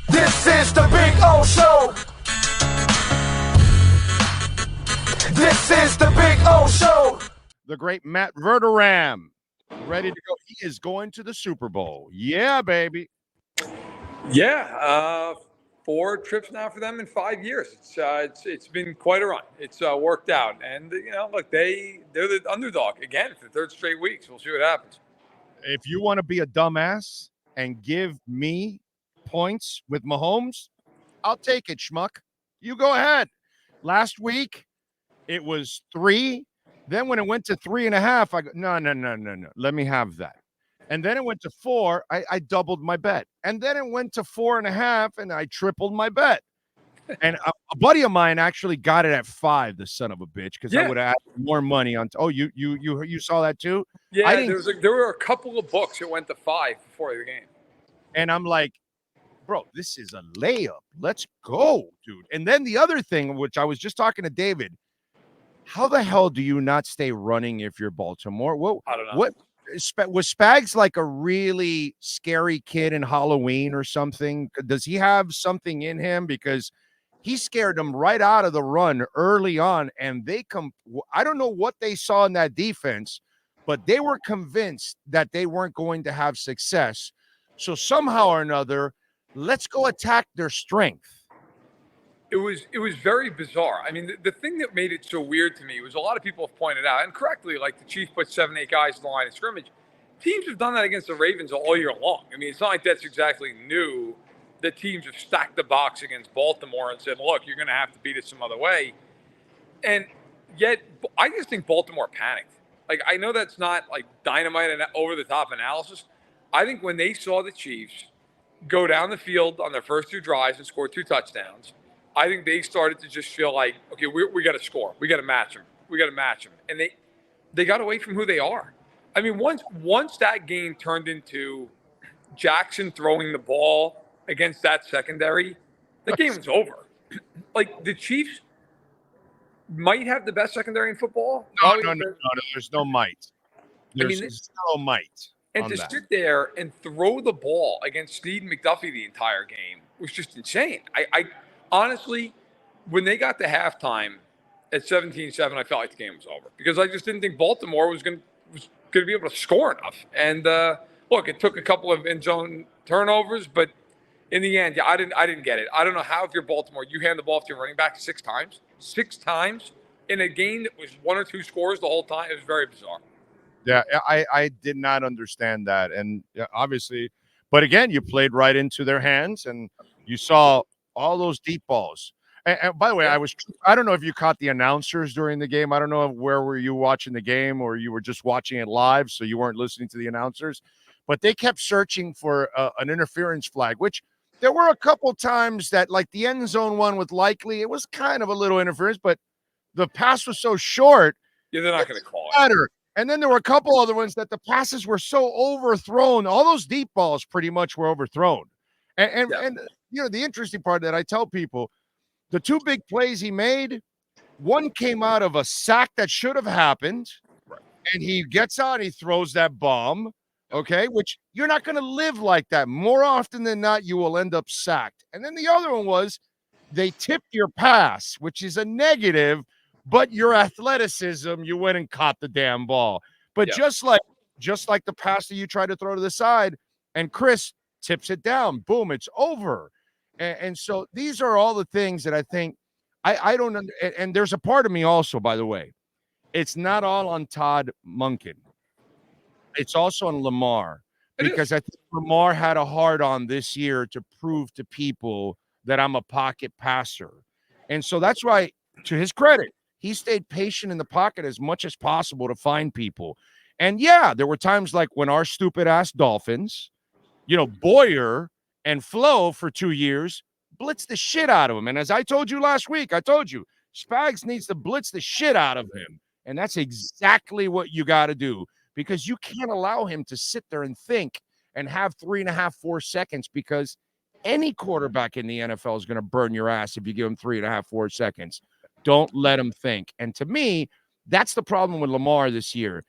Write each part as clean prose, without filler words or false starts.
This is the Big O Show. This is the Big O Show. The great Matt Verderame, ready to go. He is going to the Super Bowl. Yeah, baby. Yeah, 4 trips now for them in 5 years. It's been quite a run. It's worked out, and look, they're the underdog again for the 3rd straight week. So we'll see what happens. If you want to be a dumbass and give me points with Mahomes, I'll take it, schmuck. You go ahead. Last week, it was 3. Then when it went to 3.5, I go, no. Let me have that. And then it went to 4. I doubled my bet. And then it went to 4.5, and I tripled my bet. And a buddy of mine actually got it at 5, the son of a bitch, because I would have had more money on. You saw that too? Yeah, there were a couple of books that went to 5 before the game. And I'm like, bro, this is a layup. Let's go, dude. And then the other thing, which I was just talking to David, how the hell do you not stay running if you're Baltimore? I don't know. What was Spags like a really scary kid in Halloween or something? Does he have something in him? Because he scared them right out of the run early on, and I don't know what they saw in that defense, but they were convinced that they weren't going to have success. So somehow or another, let's go attack their strength. It was very bizarre. I mean, the thing that made it so weird to me was a lot of people have pointed out, and correctly, like the Chiefs put 7-8 guys in the line of scrimmage. Teams have done that against the Ravens all year long. I mean, it's not like that's exactly new. The teams have stacked the box against Baltimore and said, look, you're going to have to beat it some other way. And yet, I just think Baltimore panicked. Like, I know that's not like dynamite and over-the-top analysis. I think when they saw the Chiefs go down the field on their first 2 drives and score 2 touchdowns, I think they started to just feel like, okay, we got to score. We got to match them. We got to match them. And they got away from who they are. I mean, once that game turned into Jackson throwing the ball against that secondary, the game was over. Like, the Chiefs might have the best secondary in football. No, there's no might. There's no might. And to sit there and throw the ball against Snead and McDuffie the entire game was just insane. I honestly, when they got to halftime at 17-7, I felt like the game was over because I just didn't think Baltimore was going to be able to score enough. And look, it took a couple of end zone turnovers, but in the end, I didn't get it. I don't know how if you're Baltimore, you hand the ball to your running back 6 times in a game that was 1 or 2 scores the whole time. It was very bizarre. Yeah, I did not understand that, and obviously, but again, you played right into their hands, and you saw all those deep balls. And by the way, I don't know if you caught the announcers during the game. I don't know where were you watching the game or you were just watching it live, so you weren't listening to the announcers. But they kept searching for an interference flag, which there were a couple times that, like the end zone one with Likely, it was kind of a little interference, but the pass was so short. Yeah, they're not going to call it. And then there were a couple other ones that the passes were so overthrown. All those deep balls pretty much were overthrown. And the interesting part that I tell people, the 2 big plays he made, one came out of a sack that should have happened, and he gets out and he throws that bomb, okay, which you're not going to live like that. More often than not, you will end up sacked. And then the other one was they tipped your pass, which is a negative, but your athleticism, you went and caught the damn ball. But just like the pass that you try to throw to the side, and Chris tips it down, boom, it's over. And so these are all the things that I think I don't – and there's a part of me also, by the way, it's not all on Todd Monken. It's also on Lamar because I think Lamar had a hard-on this year to prove to people that I'm a pocket passer. And so that's why, to his credit, he stayed patient in the pocket as much as possible to find people. And, yeah, there were times like when our stupid-ass Dolphins, Boyer and Flo for 2 years blitzed the shit out of him. And as I told you last week, Spags needs to blitz the shit out of him. And that's exactly what you got to do because you can't allow him to sit there and think and have 3.5, 4 seconds because any quarterback in the NFL is going to burn your ass if you give him 3.5, 4 seconds. Don't let him think. And to me, that's the problem with Lamar this year.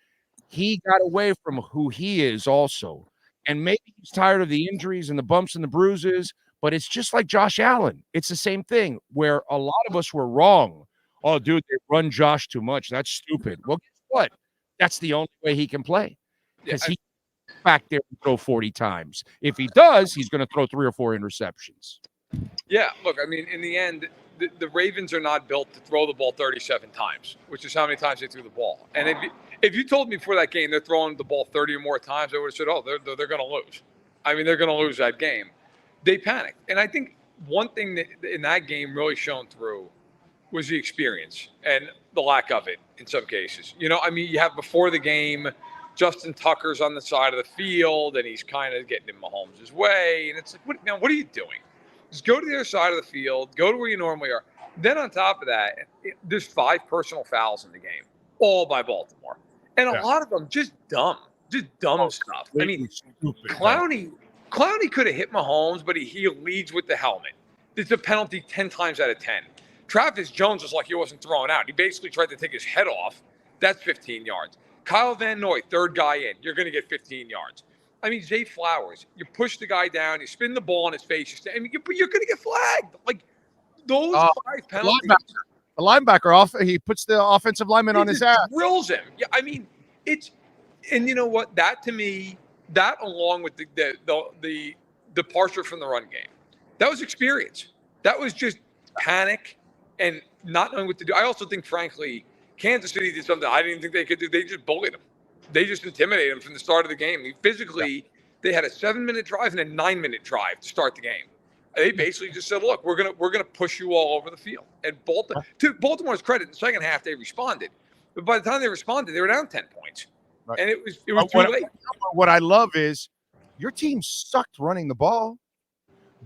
He got away from who he is also. And maybe he's tired of the injuries and the bumps and the bruises, But it's just like Josh Allen. It's the same thing where a lot of us were wrong. Oh, dude, they run Josh too much. That's stupid. Well, guess what? That's the only way he can play because he back there and throw 40 times. If he does, he's going to throw 3 or 4 interceptions. Yeah, look, I mean, in the end, the Ravens are not built to throw the ball 37 times, which is how many times they threw the ball. And if you told me before that game they're throwing the ball 30 or more times, I would have said, oh, they're going to lose. I mean, they're going to lose that game. They panicked. And I think one thing that in that game really shone through was the experience and the lack of it in some cases. You know, I mean, you have before the game, Justin Tucker's on the side of the field, and he's kind of getting in Mahomes' way. And it's like, what are you doing? Just go to the other side of the field. Go to where you normally are. Then on top of that, there's 5 personal fouls in the game, all by Baltimore. And a lot of them just dumb stuff. I mean, Clowney could have hit Mahomes, but he leads with the helmet. It's a penalty 10 times out of 10. Travis Jones was like he wasn't thrown out. He basically tried to take his head off. That's 15 yards. Kyle Van Noy, 3rd guy in. You're going to get 15 yards. I mean, Zay Flowers, you push the guy down, you spin the ball in his face. You're going to get flagged. Like, those 5 penalties. The linebacker off, he puts the offensive lineman on his ass. Drills him. Yeah, I mean, and you know what? That to me, that along with the departure from the run game, that was experience. That was just panic and not knowing what to do. I also think, frankly, Kansas City did something I didn't think they could do. They just bullied him. They just intimidated him from the start of the game. Physically, they had a 7-minute drive and a 9-minute drive to start the game. They basically just said, "Look, we're gonna push you all over the field." And to Baltimore's credit, in the second half they responded, but by the time they responded, they were down 10 points, and it was too late. What I love is your team sucked running the ball,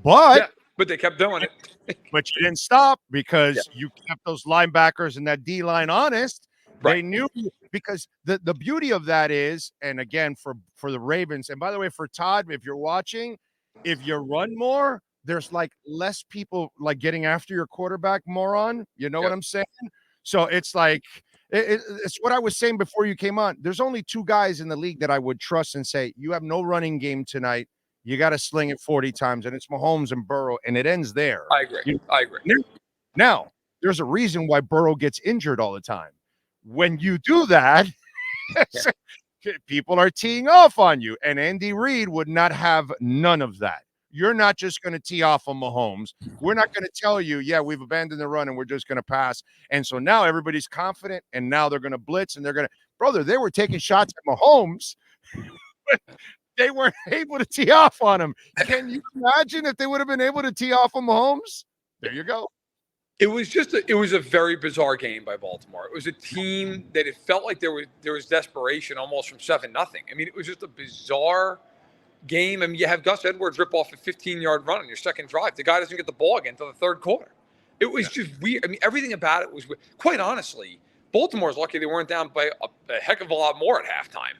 but they kept doing it. But you didn't stop because you kept those linebackers and that D line honest. Right. They knew, because the beauty of that is, and again for the Ravens, and by the way, for Todd, if you're watching, if you run more, there's like less people like getting after your quarterback, moron. You know what I'm saying? So it's like it's what I was saying before you came on. There's only 2 guys in the league that I would trust and say, you have no running game tonight. You got to sling it 40 times, and it's Mahomes and Burrow, and it ends there. I agree. Now, there's a reason why Burrow gets injured all the time. When you do that, people are teeing off on you, and Andy Reid would not have none of that. You're not just going to tee off on Mahomes. We're not going to tell you, we've abandoned the run and we're just going to pass. And so now everybody's confident, and now they're going to blitz, and they're going to – brother, they were taking shots at Mahomes, but they weren't able to tee off on him. Can you imagine if they would have been able to tee off on Mahomes? There you go. It was a very bizarre game by Baltimore. It was a team that it felt like there was desperation almost from 7-0. I mean, it was just a bizarre game. I mean, you have Gus Edwards rip off a 15-yard run on your second drive. The guy doesn't get the ball again until the 3rd quarter. It was just weird. I mean, everything about it was weird. Quite honestly, Baltimore's lucky they weren't down by a heck of a lot more at halftime.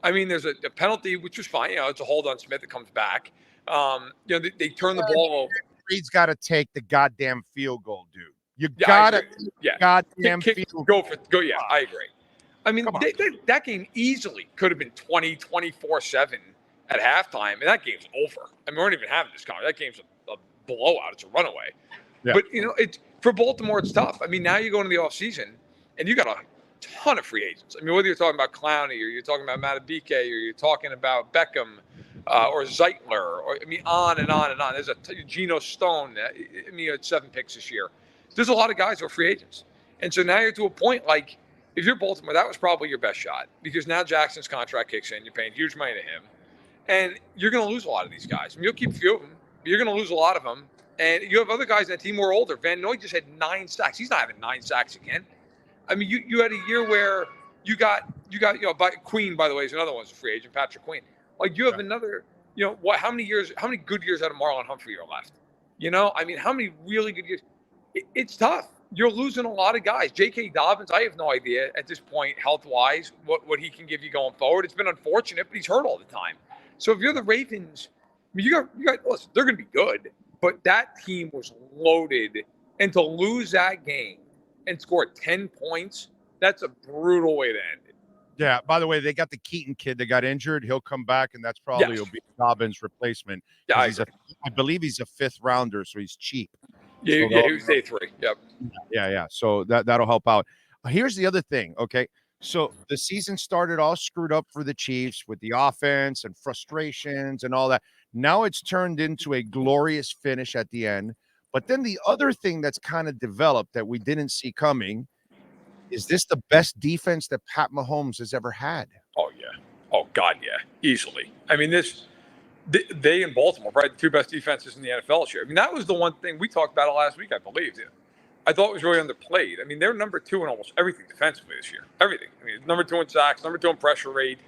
I mean, there's a penalty, which was fine. You know, it's a hold on Smith that comes back. They turn the ball over. Reed's got to take the goddamn field goal, dude. You gotta goddamn field goal. Yeah, I agree. I mean, that game easily could have been 20, 24-7 at halftime, and that game's over. I mean, we weren't even having this conversation. That game's a blowout. It's a runaway. Yeah. But, it's for Baltimore, it's tough. I mean, now you go into the offseason, and you got a ton of free agents. I mean, whether you're talking about Clowney, or you're talking about Matabike, or you're talking about Beckham, or Zeitler, or on and on and on. There's a Geno Stone. It's 7 picks this year. There's a lot of guys who are free agents, and so now you're to a point like if you're Baltimore, that was probably your best shot because now Jackson's contract kicks in. You're paying huge money to him, and you're going to lose a lot of these guys. I mean, you'll keep a few of them, but you're going to lose a lot of them. And you have other guys in that team who are older. Van Noy just had 9 sacks. He's not having 9 sacks again. I mean, you had a year where you got Queen, by the way, is another one's a free agent, Patrick Queen. Like you have another. How many good years out of Marlon Humphrey are left? I mean, how many really good years? It's tough. You're losing a lot of guys. J.K. Dobbins, I have no idea at this point, health-wise, what he can give you going forward. It's been unfortunate, but he's hurt all the time. So if you're the Ravens, I mean, you got listen, they're going to be good, but that team was loaded. And to lose that game and score 10 points, that's a brutal way to end it. Yeah. By the way, they got the Keaton kid that got injured. He'll come back, and that's probably will be Dobbins' replacement. Yeah, I believe he's a 5th rounder, so he's cheap. Yeah, So he was day 3. Yep. Yeah. So that'll help out. Here's the other thing. Okay. So the season started all screwed up for the Chiefs with the offense and frustrations and all that. Now it's turned into a glorious finish at the end. But then the other thing that's kind of developed that we didn't see coming is this the best defense that Pat Mahomes has ever had? Oh, yeah. Oh, God, yeah. Easily. I mean, they in Baltimore, probably the 2 best defenses in the NFL this year. I mean, that was the one thing we talked about it last week, I believe. I thought it was really underplayed. I mean, they're number 2 in almost everything defensively this year. Everything. I mean, number 2 in sacks, number 2 in pressure rate.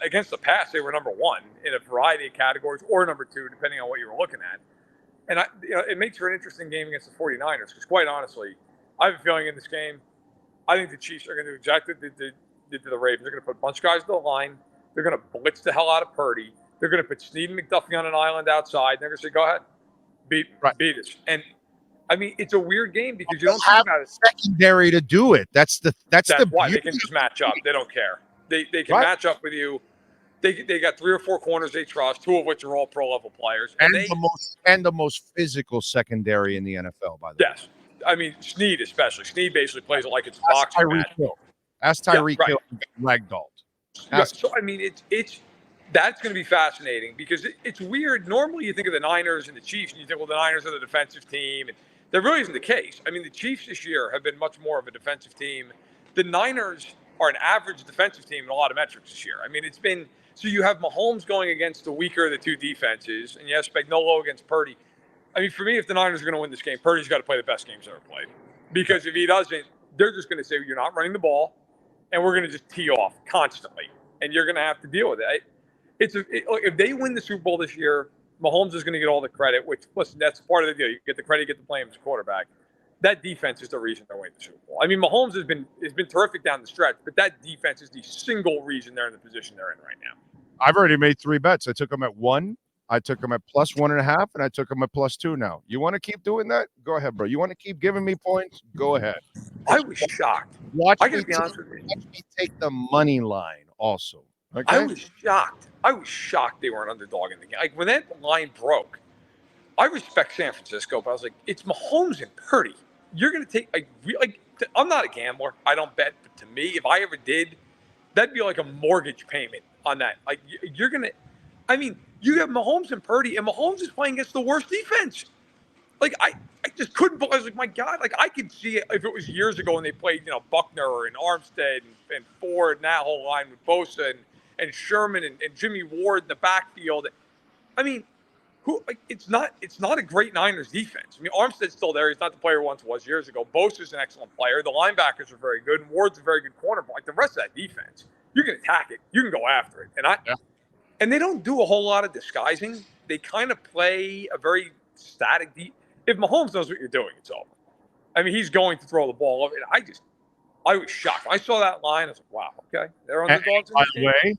Against the pass, they were number 1 in a variety of categories, or number 2, depending on what you were looking at. And it makes for an interesting game against the 49ers, because quite honestly, I have a feeling in this game, I think the Chiefs are going to do exactly what they did to the Ravens. They're going to put a bunch of guys to the line. They're going to blitz the hell out of Purdy. They're going to put Snead and McDuffie on an island outside. And they're going to say, go ahead, beat us. And, I mean, it's a weird game because you don't think about it. Secondary to do it. That's why they can just match up. They don't care. They can match up with you. They got 3 or 4 corners they trust, 2 of which are all pro-level players. And the most physical secondary in the NFL, by the way. Yes. I mean, Snead especially. Snead basically plays it like it's a boxing match. Ask Tyreek Hill ragdolled. Yeah, so, I mean, that's going to be fascinating because it's weird. Normally, you think of the Niners and the Chiefs, and you think, well, the Niners are the defensive team. And that really isn't the case. I mean, the Chiefs this year have been much more of a defensive team. The Niners are an average defensive team in a lot of metrics this year. I mean, it's been – so you have Mahomes going against the weaker of the 2 defenses, and you have Spagnuolo against Purdy. I mean, for me, if the Niners are going to win this game, Purdy's got to play the best games ever played. Because if he doesn't, they're just going to say, you're not running the ball, and we're going to just tee off constantly. And you're going to have to deal with it. If they win the Super Bowl this year, Mahomes is going to get all the credit, which, listen, that's part of the deal. You get the credit, you get to play him as a quarterback. That defense is the reason they're winning the Super Bowl. I mean, Mahomes has been terrific down the stretch, but that defense is the single reason they're in the position they're in right now. I've already made 3 bets. I took them at 1. I took them at plus 1.5, and I took them at plus 2 now. You want to keep doing that? Go ahead, bro. You want to keep giving me points? Go ahead. I was shocked. I got to be honest with you. Watch me take the money line also. Okay? I was shocked. I was shocked they were an underdog in the game. Like, when that line broke, I respect San Francisco, but I was like, it's Mahomes and Purdy. You're going to take – I'm not a gambler. I don't bet. But to me, if I ever did, that'd be like a mortgage payment on that. Like, you're going to – I mean – you have Mahomes and Purdy, and Mahomes is playing against the worst defense. Like, I just couldn't believe. I was like, my God, like, I could see it if it was years ago when they played, Buckner and Armstead and Ford and that whole line with Bosa and Sherman and Jimmy Ward in the backfield. I mean, it's not a great Niners defense. I mean, Armstead's still there. He's not the player he once was years ago. Bosa's an excellent player. The linebackers are very good, and Ward's a very good corner. But like the rest of that defense, you can attack it. You can go after it. And they don't do a whole lot of disguising. They kind of play a very static deep. If Mahomes knows what you're doing, it's over. I mean, he's going to throw the ball over. And I was shocked. I saw that line. I was like, wow, okay. They're underdogs in this game. By the way,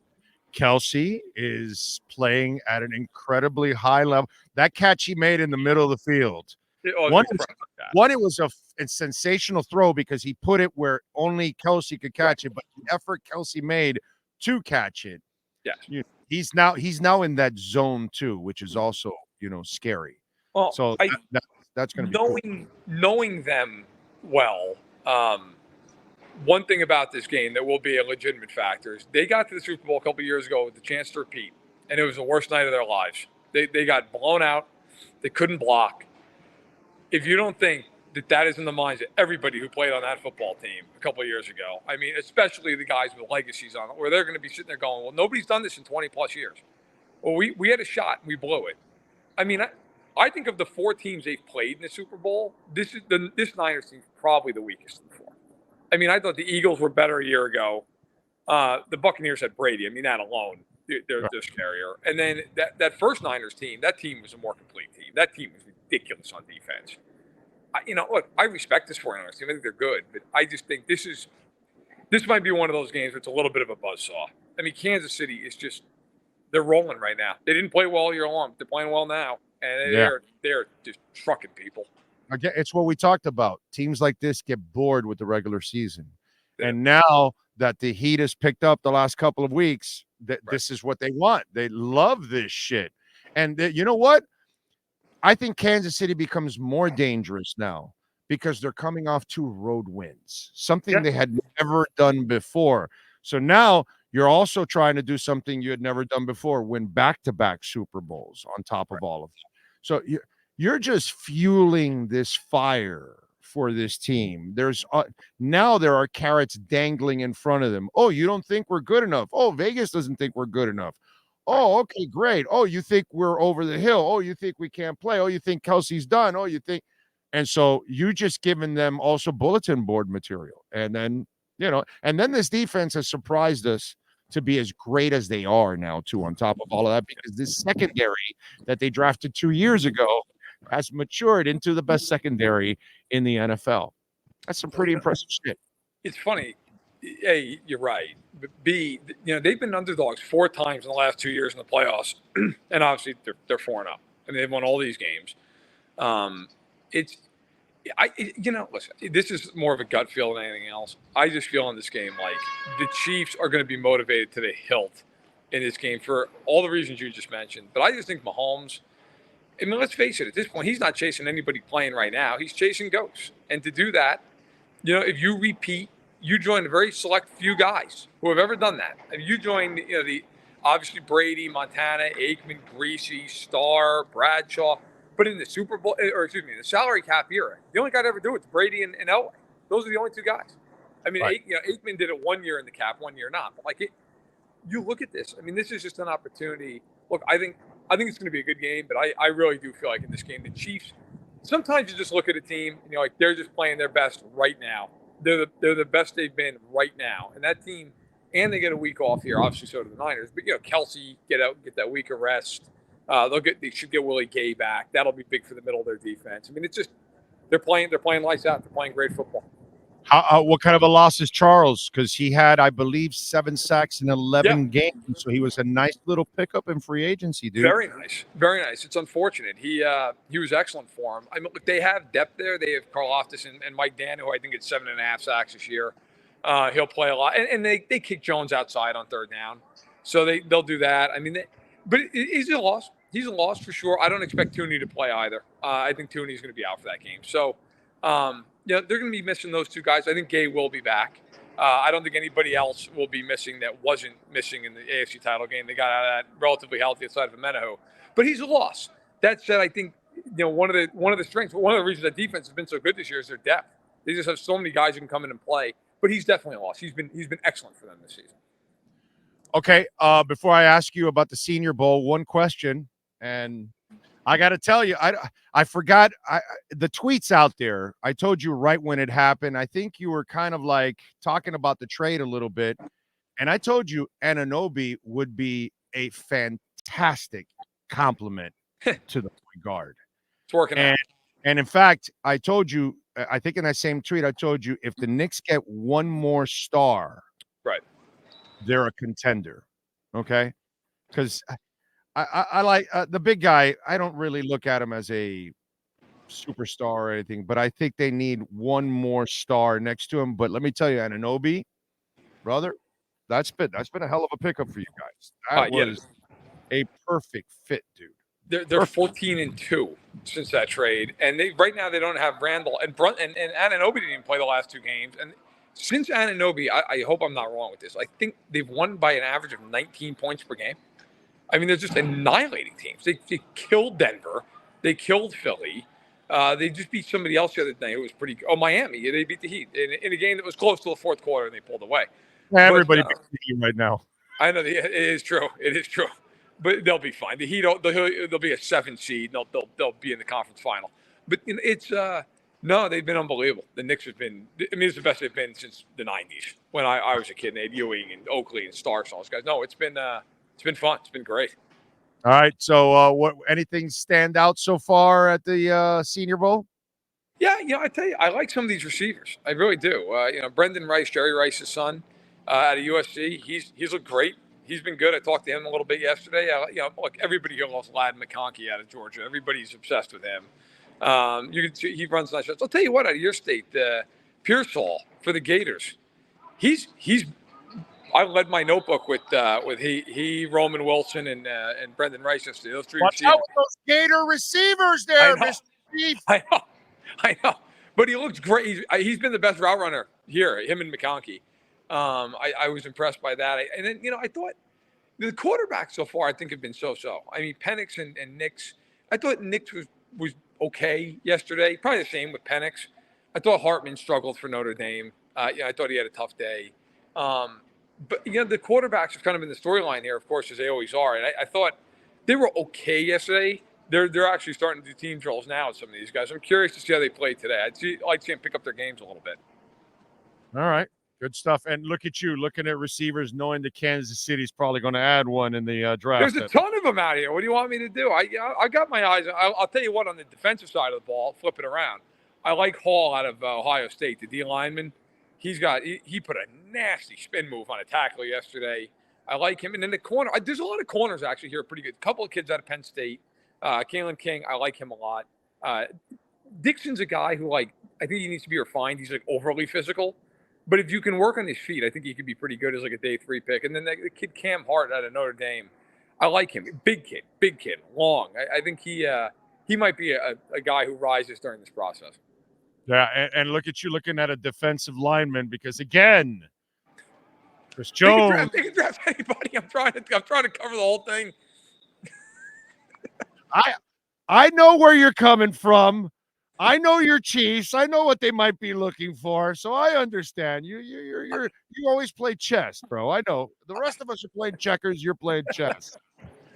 Kelsey is playing at an incredibly high level. That catch he made in the middle of the field. It was a sensational throw because he put it where only Kelsey could catch it. But the effort Kelsey made to catch it. Yeah. He's now in that zone too, which is also, scary. Well, so that's going to be cool. Knowing them well. One thing about this game that will be a legitimate factor is they got to the Super Bowl a couple years ago with the chance to repeat, and it was the worst night of their lives. They got blown out. They couldn't block. If you don't think that is in the minds of everybody who played on that football team a couple of years ago. I mean, especially the guys with legacies on it, where they're going to be sitting there going, well, nobody's done this in 20-plus years. Well, we had a shot, and we blew it. I mean, I think of the 4 teams they've played in the Super Bowl, this Niners team is probably the weakest of the 4. I mean, I thought the Eagles were better a year ago. The Buccaneers had Brady. I mean, that alone, they're scarier. And then that first Niners team, that team was a more complete team. That team was ridiculous on defense. Look, I respect this 49ers team. I think they're good, but I just think this might be one of those games where it's a little bit of a buzzsaw. I mean, Kansas City is they're rolling right now. They didn't play well all year long. They're playing well now, and they're just trucking people. Again, it's what we talked about. Teams like this get bored with the regular season, and now that the Heat has picked up the last couple of weeks, that this is what they want. They love this shit. And you know what? I think Kansas City becomes more dangerous now because they're coming off 2 road wins, something they had never done before. So now you're also trying to do something you had never done before, win back-to-back Super Bowls on top of all of that. So you're just fueling this fire for this team. There's now there are carrots dangling in front of them. Oh, you don't think we're good enough? Oh, Vegas doesn't think we're good enough. Oh, okay, great. Oh, you think we're over the hill? Oh, you think we can't play? Oh, you think Kelsey's done? Oh, you think, and so you just given them also bulletin board material, and then and then this defense has surprised us to be as great as they are now too. On top of all of that, because this secondary that they drafted 2 years ago has matured into the best secondary in the NFL. That's some pretty impressive shit. It's funny. A, you're right. But B, they've been underdogs 4 times in the last 2 years in the playoffs, and obviously they're 4-0, and they've won all these games. Listen, this is more of a gut feel than anything else. I just feel in this game like the Chiefs are going to be motivated to the hilt in this game for all the reasons you just mentioned. But I just think Mahomes, I mean, let's face it, at this point, he's not chasing anybody playing right now. He's chasing ghosts. And to do that, if you repeat, you join a very select few guys who have ever done that. And you join, the obviously Brady, Montana, Aikman, Greasy, Starr, Bradshaw. But in the Super Bowl, the salary cap era, the only guy to ever do it is Brady and Elway. Those are the only 2 guys. I mean, right. Aikman did it 1 year in the cap, 1 year not. But you look at this. I mean, this is just an opportunity. Look, I think it's going to be a good game, but I really do feel like in this game, the Chiefs. Sometimes you just look at a team, and they're just playing their best right now. They're the best they've been right now, and that team. And they get a week off here. Obviously, so do the Niners. But Kelsey get that week of rest. They should get Willie Gay back. That'll be big for the middle of their defense. I mean, it's just they're playing lights out. They're playing great football. What kind of a loss is Charles? Because he had, I believe, 7 sacks in 11 games, so he was a nice little pickup in free agency, dude. Very nice, very nice. It's unfortunate. He was excellent for him. I mean, look, they have depth there. They have Karlaftis and Mike Dan, who I think gets 7.5 sacks this year. He'll play a lot, and they kick Jones outside on 3rd down, so they'll do that. I mean, but is it a loss? He's a loss for sure. I don't expect Tooney to play either. I think Tooney's going to be out for that game. So, they're going to be missing those 2 guys. I think Gay will be back. I don't think anybody else will be missing that wasn't missing in the AFC title game. They got out of that relatively healthy outside of Menahu. But he's a loss. That said, I think one of the strengths, one of the reasons that defense has been so good this year is their depth. They just have so many guys who can come in and play. But he's definitely a loss. He's been excellent for them this season. Okay, before I ask you about the Senior Bowl, one question. And I got to tell you, I forgot the tweets out there. I told you right when it happened. I think you were kind of like talking about the trade a little bit. And I told you Anunoby would be a fantastic compliment to the point guard. It's working out. And in fact, I told you, I think in that same tweet, I told you if the Knicks get one more star, right, they're a contender. Okay? Because I like the big guy. I don't really look at him as a superstar or anything, but I think they need one more star next to him. But let me tell you, Anunoby, brother, that's been a hell of a pickup for you guys. That was a perfect fit, dude. They're 14-2 since that trade, and right now they don't have Randall and Anunoby didn't even play the last 2 games. And since Anunoby, I hope I'm not wrong with this. I think they've won by an average of 19 points per game. I mean, they're just annihilating teams. They killed Denver. They killed Philly. They just beat somebody else the other day. It was pretty – Miami. They beat the Heat in a game that was close to the 4th quarter, and they pulled away. Everybody beats the Heat right now. I know. It is true. It is true. But they'll be fine. The Heat, they'll be a 7 seed. They'll be in the conference final. But it's no, they've been unbelievable. The Knicks have been – I mean, it's the best they've been since the 90s when I was a kid. And they had Ewing and Oakley and Starks and all those guys. No, it's been fun. It's been great. All right. So, what? Anything stand out so far at the Senior Bowl? Yeah, I tell you, I like some of these receivers. I really do. Brendan Rice, Jerry Rice's son, out of USC. He's looked great. He's been good. I talked to him a little bit yesterday. Look, everybody here loves Ladd McConkey out of Georgia. Everybody's obsessed with him. You can see he runs nice shots. I'll tell you what, out of your state, Pearsall for the Gators. He's I led my notebook with he Roman Wilson and Brendan Rice yesterday. Those three Watch receivers. out with those Gator receivers there, Mr. Chief. I know. But he looks great. He's been the best route runner here, him and McConkey. I was impressed by that. And then, I thought the quarterbacks so far, I think, have been so-so. I mean, Penix and Nix. I thought Nix was okay yesterday. Probably the same with Penix. I thought Hartman struggled for Notre Dame. I thought he had a tough day. But, the quarterbacks have kind of been the storyline here, of course, as they always are. And I thought they were okay yesterday. They're actually starting to do team drills now with some of these guys. I'm curious to see how they play today. I'd like to see them pick up their games a little bit. All right. Good stuff. And look at you looking at receivers, knowing that Kansas City's probably going to add one in the draft. There's a ton of them out here. What do you want me to do? I got my eyes. I'll tell you what, on the defensive side of the ball, flip it around. I like Hall out of Ohio State, the D lineman. He put a nasty spin move on a tackle yesterday. I like him. And then the corner, there's a lot of corners actually here, pretty good. A couple of kids out of Penn State. Kalen King, I like him a lot. Dixon's a guy who, I think he needs to be refined. He's overly physical. But if you can work on his feet, I think he could be pretty good as a day 3 pick. And then the kid Cam Hart out of Notre Dame, I like him. Big kid, long. I think he might be a guy who rises during this process. Yeah, and look at you looking at a defensive lineman because, again, Chris Jones. They can draft anybody. I'm trying to cover the whole thing. I know where you're coming from. I know your Chiefs. I know what they might be looking for, so I understand. You always play chess, bro. I know. The rest of us are playing checkers. You're playing chess.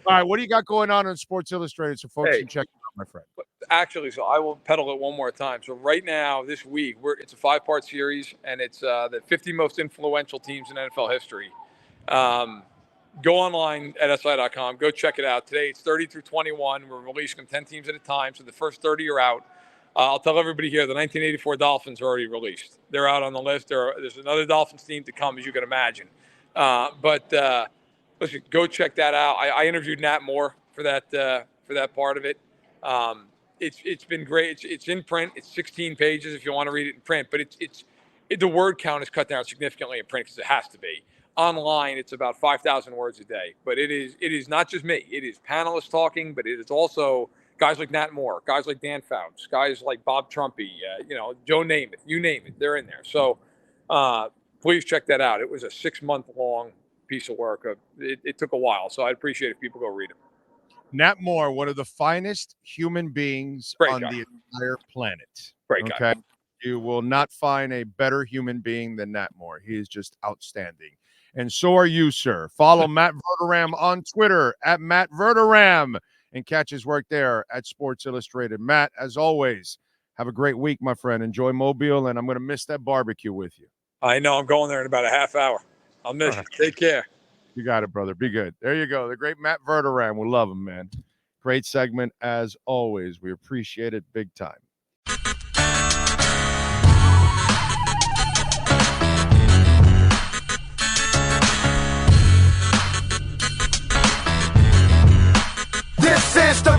All right, what do you got going on Sports Illustrated so folks can check it out, my friend? Actually, so I will peddle it one more time. So right now, this week, it's a 5-part series, and it's the 50 most influential teams in NFL history. Go online at SI.com. Go check it out. Today, it's 30 through 21. We're releasing them 10 teams at a time, so the first 30 are out. I'll tell everybody here, the 1984 Dolphins are already released. They're out on the list. There's another Dolphins team to come, as you can imagine. But listen, go check that out. I interviewed Nat Moore for that part of it. It's been great. It's in print. It's 16 pages if you want to read it in print. But the word count is cut down significantly in print because it has to be. Online, it's about 5,000 words a day. But it is not just me. It is panelists talking, but it is also guys like Nat Moore, guys like Dan Fouts, guys like Bob Trumpy, Joe Namath, you name it, they're in there. So please check that out. It was a 6-month-long piece of work. It took a while, so I'd appreciate if people go read it. Nat Moore, one of the finest human beings on the entire planet. Great guy. Okay? You will not find a better human being than Nat Moore. He is just outstanding. And so are you, sir. Follow Matt Verderame on Twitter at Matt Verderame. And catch his work there at Sports Illustrated. Matt, as always, have a great week, my friend. Enjoy Mobile, and I'm going to miss that barbecue with you. I know. I'm going there in about a half hour. I'll miss you. Take care. You got it, brother. Be good. There you go. The great Matt Verderame. We love him, man. Great segment, as always. We appreciate it big time. This is the